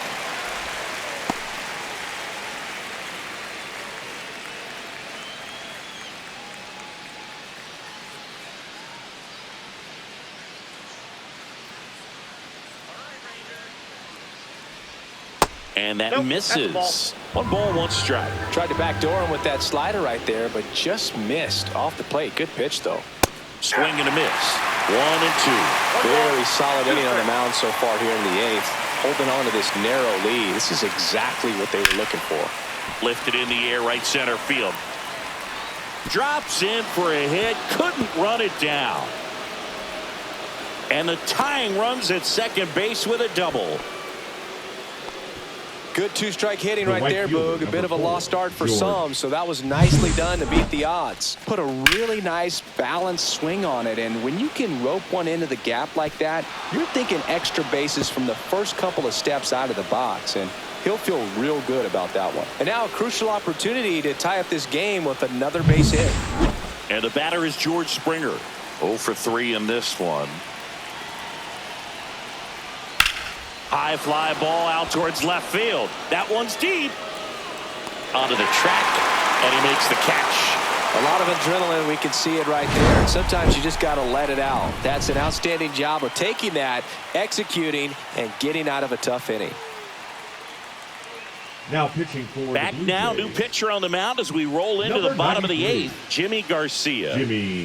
And that Nope, misses. 1 ball, 1 strike. Tried to backdoor him with that slider right there, but just missed off the plate. Good pitch, though. Swing and a miss. 1 and 2. Very solid inning on the mound so far here in the 8th. Holding on to this narrow lead. This is exactly what they were looking for. Lifted in the air, right center field. Drops in for a hit. Couldn't run it down. And the tying runs at second base with a double. Good 2-strike hitting right there, Boog. A bit of a lost start for some, so that was nicely done to beat the odds. Put a really nice balanced swing on it, and when you can rope one into the gap like that, you're thinking extra bases from the first couple of steps out of the box, and he'll feel real good about that one. And now a crucial opportunity to tie up this game with another base hit. And the batter is George Springer. 0 for 3 in this one. High fly ball out towards left field. That one's deep. Onto the track, and he makes the catch. A lot of adrenaline, we can see it right there. And sometimes you just got to let it out. That's an outstanding job of taking that, executing, and getting out of a tough inning. Now pitching for back now, new pitcher on the mound as we roll into the bottom of the 8th. Jimmy Garcia.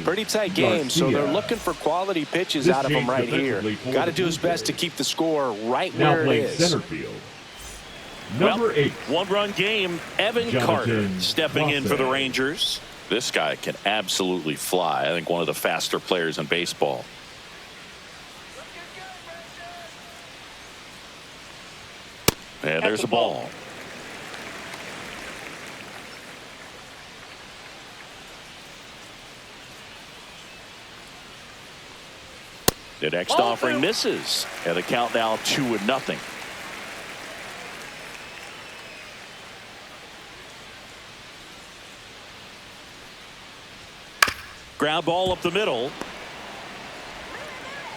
Pretty tight game, so they're looking for quality pitches out of him right here. Got to do his best to keep the score right where it is. Center field. Number 8. 1-run game. Evan Carter stepping in for the Rangers. This guy can absolutely fly. I think one of the faster players in baseball. And there's a ball. The next offering misses, and the count now 2-0. ground ball up the middle.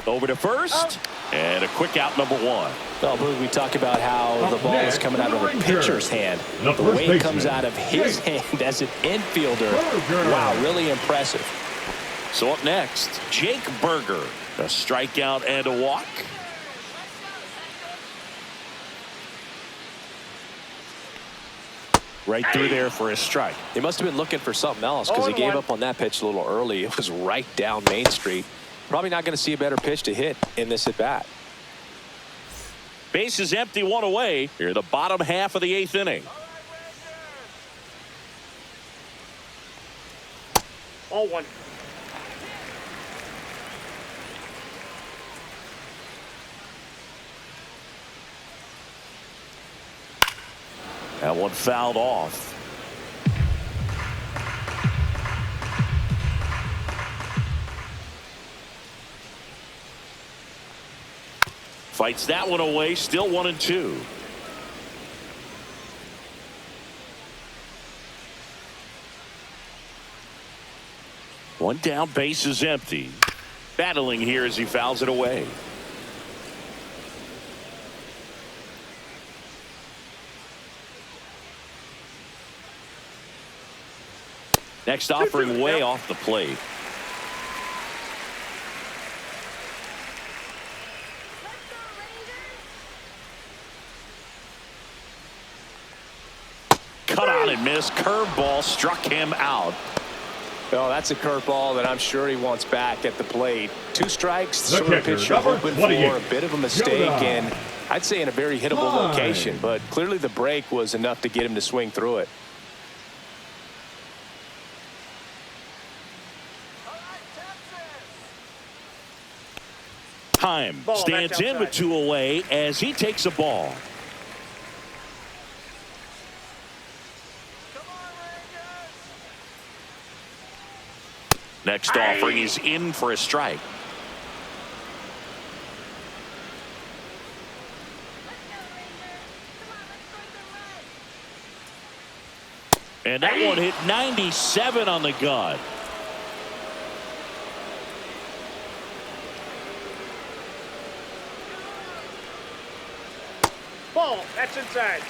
Over to first. And a quick out, number one. Well, Boog, we talk about how the ball is coming out of the pitcher's hand. The way it comes out of his hand as an infielder. Wow, really impressive. So up next, Jake Berger. A strikeout and a walk. Right through there for a strike. He must have been looking for something else because he gave up on that pitch a little early. It was right down Main Street. Probably not going to see a better pitch to hit in this at bat. Base is empty, one away. Here, the bottom half of the 8th inning. 0-1. That one fouled off. Fights that one away, still 1-2. One down, base is empty. Battling here as he fouls it away. Next offering way off the plate. Cut on and miss. Curveball struck him out. Well, that's a curveball that I'm sure he wants back at the plate. 2 strikes, The sort of kicker, pitch you're hoping for, 28. a bit of a mistake, and I'd say in a very hittable location, but clearly the break was enough to get him to swing through it. Time Ball, stands that's in with outside. 2 away as he takes a ball. Next offering, he's in for a strike. And that one hit 97 on the gun. Ball, that's inside.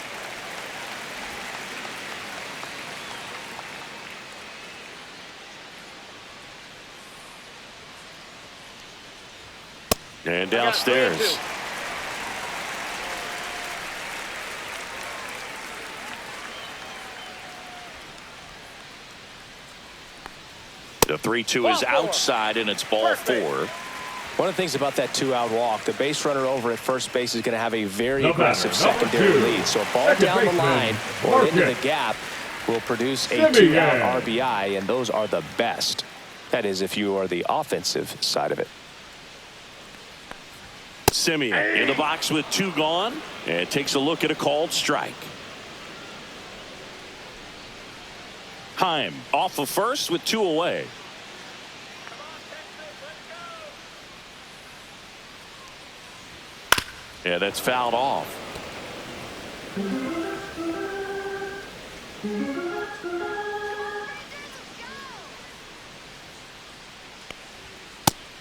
And downstairs. The 3-2 is outside, and it's ball 4. One of the things about that 2-out walk, the base runner over at first base is going to have a very No aggressive batter, number secondary 2. lead. So a ball Second down the baseman, line or into the Market. gap will produce a Simeon. 2-out RBI, and those are the best. That is if you are the offensive side of it. Simeon in the box with 2 gone and takes a look at a called strike. Heim off of first with 2 away. Yeah, that's fouled off.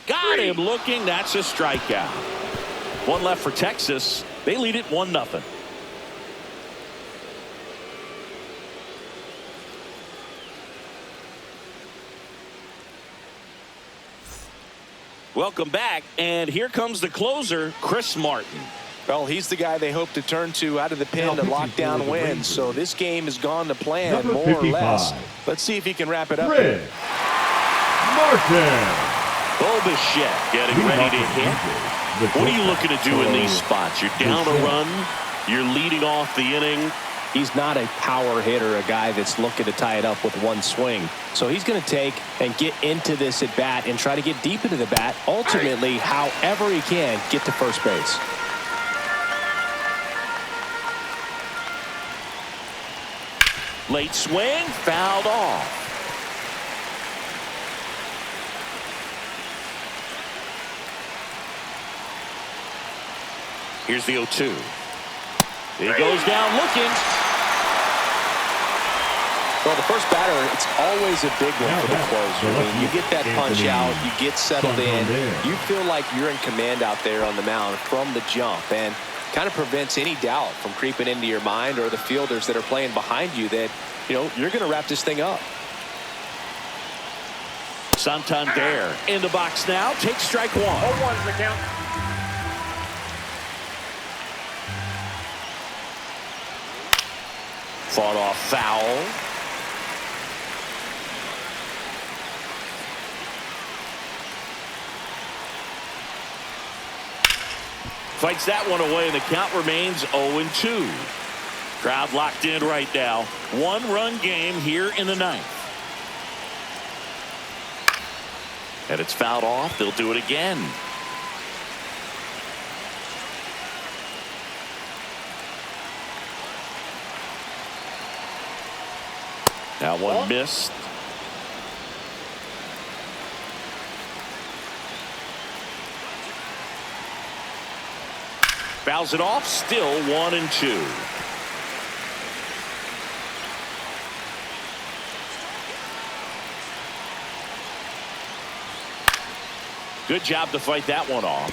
Got him looking. That's a strikeout. 1 left for Texas. They lead it 1-0. Welcome back, and here comes the closer, Chris Martin. Well, he's the guy they hope to turn to out of the pen to lock down wins. So this game has gone to plan, Number more or 55. less. Let's see if he can wrap it up. Chris Martin. Bo Bichette getting ready to hit. What are you looking to do in these spots? You're down a run. You're leading off the inning. He's not a power hitter, a guy that's looking to tie it up with 1 swing. So he's going to take and get into this at bat and try to get deep into the bat. Ultimately, however he can, get to first base. Late swing, fouled off. Here's the 0-2. He goes down looking. Well, the first batter, it's always a big one for the closer. I mean, you get that punch out, you get settled in, you feel like you're in command out there on the mound from the jump, and kind of prevents any doubt from creeping into your mind or the fielders that are playing behind you that, you know, you're going to wrap this thing up. Santander in the box now. Takes strike one. 0-1's the count. Fought off foul. Fights that one away, and the count remains 0-2. Crowd locked in right now. One-run game here in the ninth. And it's fouled off. They'll do it again. Now one missed. Fouls it off. Still 1-2. Good job to fight that one off.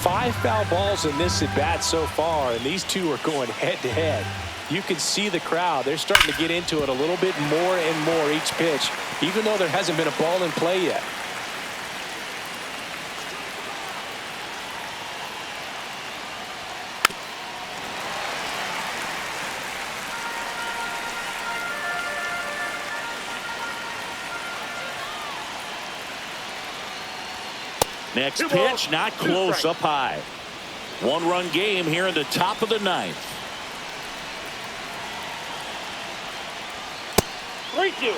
5 foul balls in this at bat so far, and these two are going head to head. You can see the crowd. They're starting to get into it a little bit more and more each pitch, even though there hasn't been a ball in play yet. Next pitch, not close, up high. One-run game here in the top of the ninth. 3-2.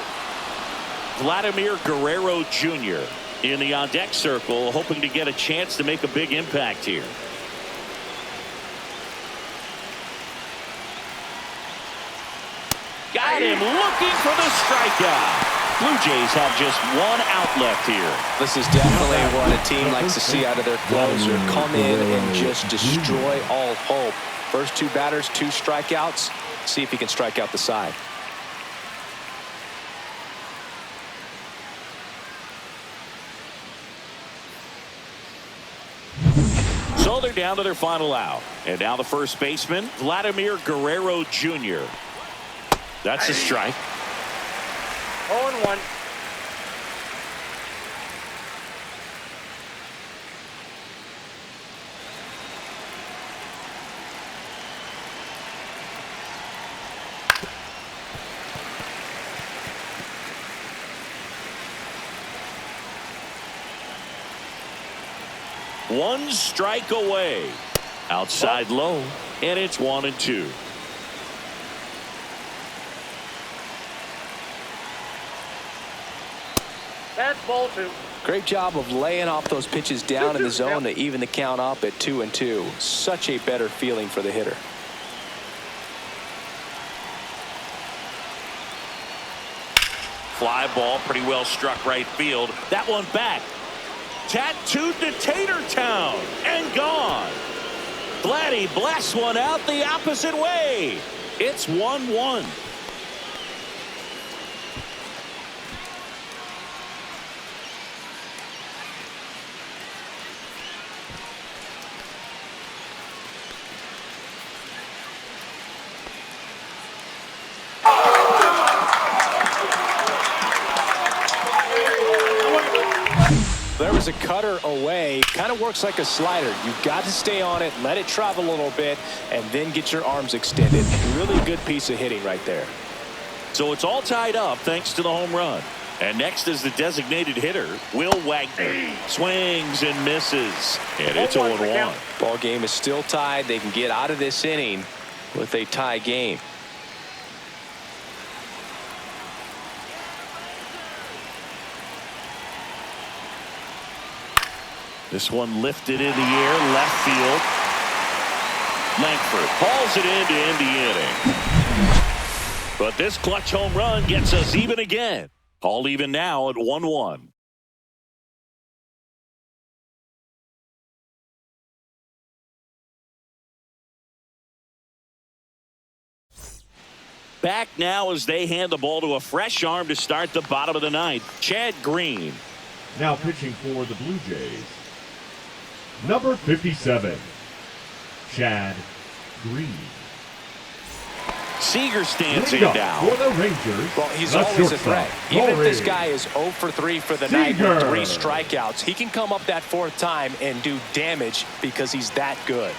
Vladimir Guerrero Jr. in the on-deck circle, hoping to get a chance to make a big impact here. Got him looking for the strikeout. Blue Jays have just one out left here. This is definitely what a team likes to see out of their closer. Come in and just destroy all hope. First 2 batters, 2 strikeouts. See if he can strike out the side. So they're down to their final out. And now the first baseman, Vladimir Guerrero Jr. That's a strike. 0-1. One strike away. Outside low, and it's 1-2. That's ball 2. Great job of laying off those pitches down in the zone to even the count up at 2-2. Such a better feeling for the hitter. Fly ball, pretty well struck right field. That one back. Tattooed to Tater Town and gone. Vladdy blasts one out the opposite way. It's 1-1. There was a cutter away. Kind of works like a slider. You've got to stay on it, let it travel a little bit, and then get your arms extended. Really good piece of hitting right there. So it's all tied up thanks to the home run. And next is the designated hitter, Will Wagner. Swings and misses. And it's 0-1. Ball game is still tied. They can get out of this inning with a tie game. This one lifted in the air, left field. Langford hauls it in to end the inning. But this clutch home run gets us even again. All even now at 1-1. back now as they hand the ball to a fresh arm to start the bottom of the ninth. Chad Green. Now pitching for the Blue Jays, number 57, Chad Green. Seager stands in Leadoff now. for the Rangers. Well, he's the always a threat. Even if this Rory. guy is 0 for 3 for the night Seager. with 3 strikeouts, he can come up that 4th time and do damage because he's that good.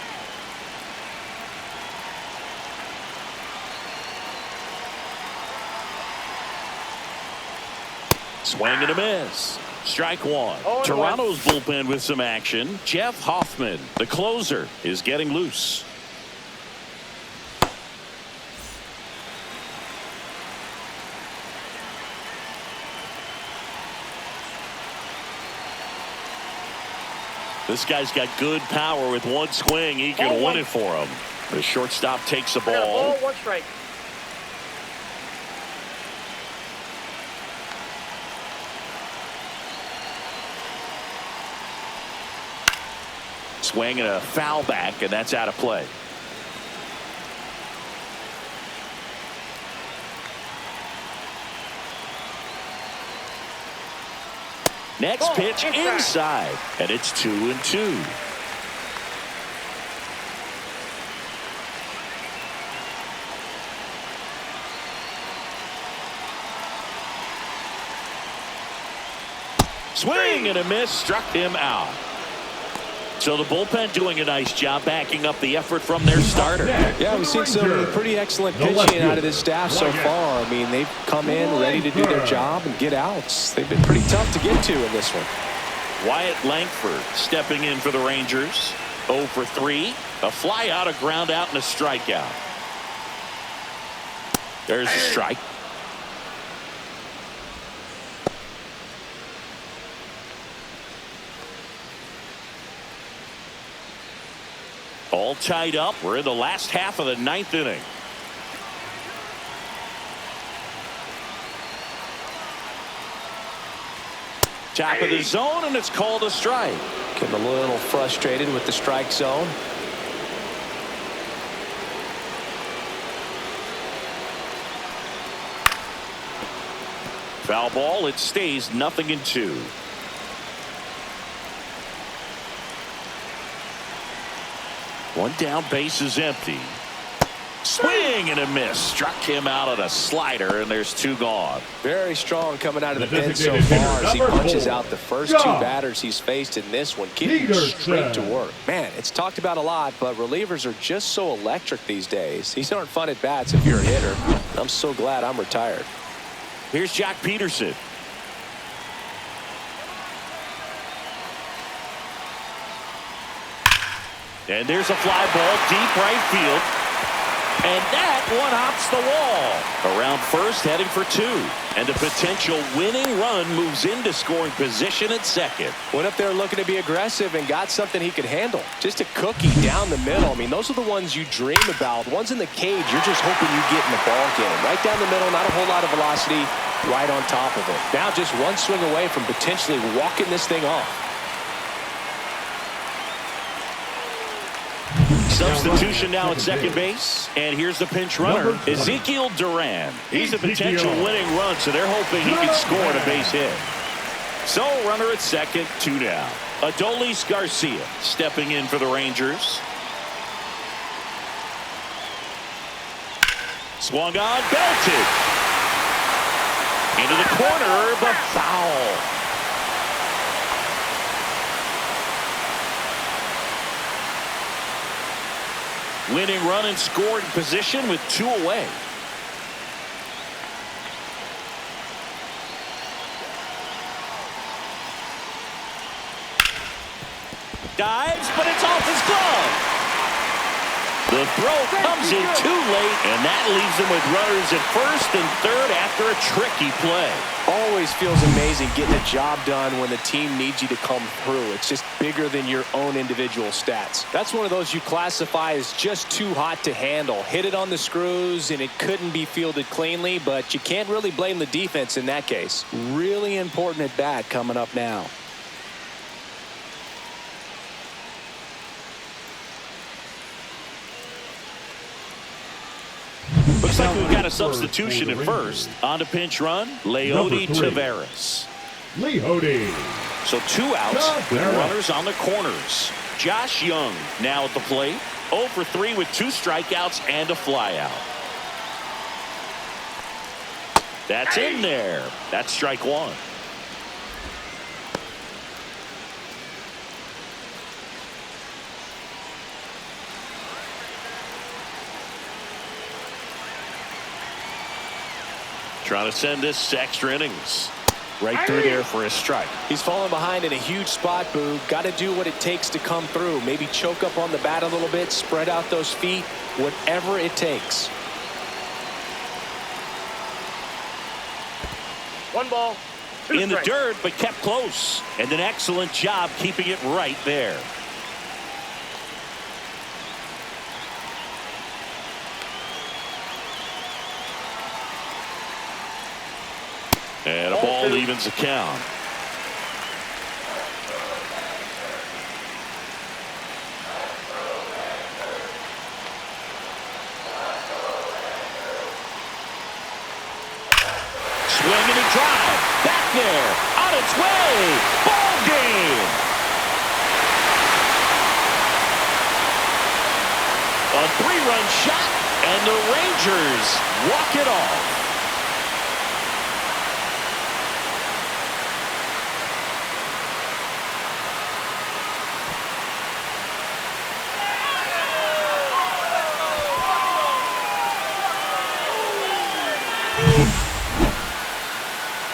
Swing and a miss. Strike one. Toronto's bullpen with some action. Jeff Hoffman, the closer, is getting loose. This guy's got good power. With one swing, he can win it for him. The shortstop takes the ball. 1 strike. Swing and a foul back, and that's out of play. Next pitch inside, and it's 2-2. Swing and a miss, struck him out. So the bullpen doing a nice job backing up the effort from their starter. Yeah, we've seen some pretty excellent pitching out of this staff so far. I mean, they've come in ready to do their job and get outs. They've been pretty tough to get to in this one. Wyatt Langford stepping in for the Rangers. 0 for 3. A fly out, a ground out, and a strikeout. There's a strike. All tied up. We're in the last half of the 9th inning. Top of the zone, and it's called a strike. Getting a little frustrated with the strike zone. Foul ball. It stays 0-2. One down, base is empty. Swing and a miss. Struck him out on a slider, and there's 2 gone. Very strong coming out of the pen so designated far hitter, as he number punches 4. out the first 2 batters he's faced in this one. Getting straight to work. Man, it's talked about a lot, but relievers are just so electric these days. These aren't fun at bats if you're a hitter. I'm so glad I'm retired. Here's Jack Peterson. And there's a fly ball deep right field. And that one hops the wall. Around first, heading for 2. And a potential winning run moves into scoring position at second. Went up there looking to be aggressive and got something he could handle. Just a cookie down the middle. I mean, those are the ones you dream about. Ones in the cage, you're just hoping you get in the ball game. Right down the middle, not a whole lot of velocity, right on top of it. Now just one swing away from potentially walking this thing off. Substitution now at second base. And here's the pinch runner, Ezekiel Duran. He's a potential winning run, so they're hoping he can score a base hit. So runner at second, 2 down. Adolis Garcia stepping in for the Rangers. Swung on, belted. Into the corner, but foul. Winning run in scoring position with 2 away. Dives, but it's off his glove. The throw comes in too late, and that leaves him with runners at first and third after a tricky play. Always feels amazing getting a job done when the team needs you to come through. It's just bigger than your own individual stats. That's one of those you classify as just too hot to handle. Hit it on the screws, and it couldn't be fielded cleanly, but you can't really blame the defense in that case. Really important at bat coming up now. Looks like we've got a substitution at first. On to pinch run, Leody Taveras. Leody. So 2 outs with runners on the corners. Josh Young now at the plate. 0 for 3 with 2 strikeouts and a flyout. That's in there. That's strike 1. Trying to send this to extra innings. Right through there for a strike. He's fallen behind in a huge spot, Boo. Got to do what it takes to come through. Maybe choke up on the bat a little bit, spread out those feet, whatever it takes. 1 ball, 2 In the strikes. dirt, but kept close. And an excellent job keeping it right there. And a ball evens the count. Swing and a drive. Back there. On its way. Ball game. A 3-run shot. And the Rangers walk it off.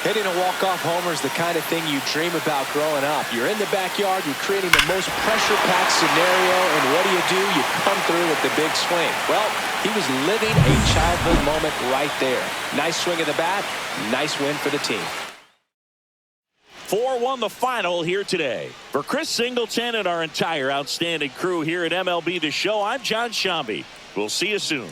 Hitting a walk-off homer is the kind of thing you dream about growing up. You're in the backyard, you're creating the most pressure-packed scenario, and what do? You come through with the big swing. Well, he was living a childhood moment right there. Nice swing of the bat, nice win for the team. 4-1 the final here today. For Chris Singleton and our entire outstanding crew here at MLB The Show, I'm John Shambi. We'll see you soon.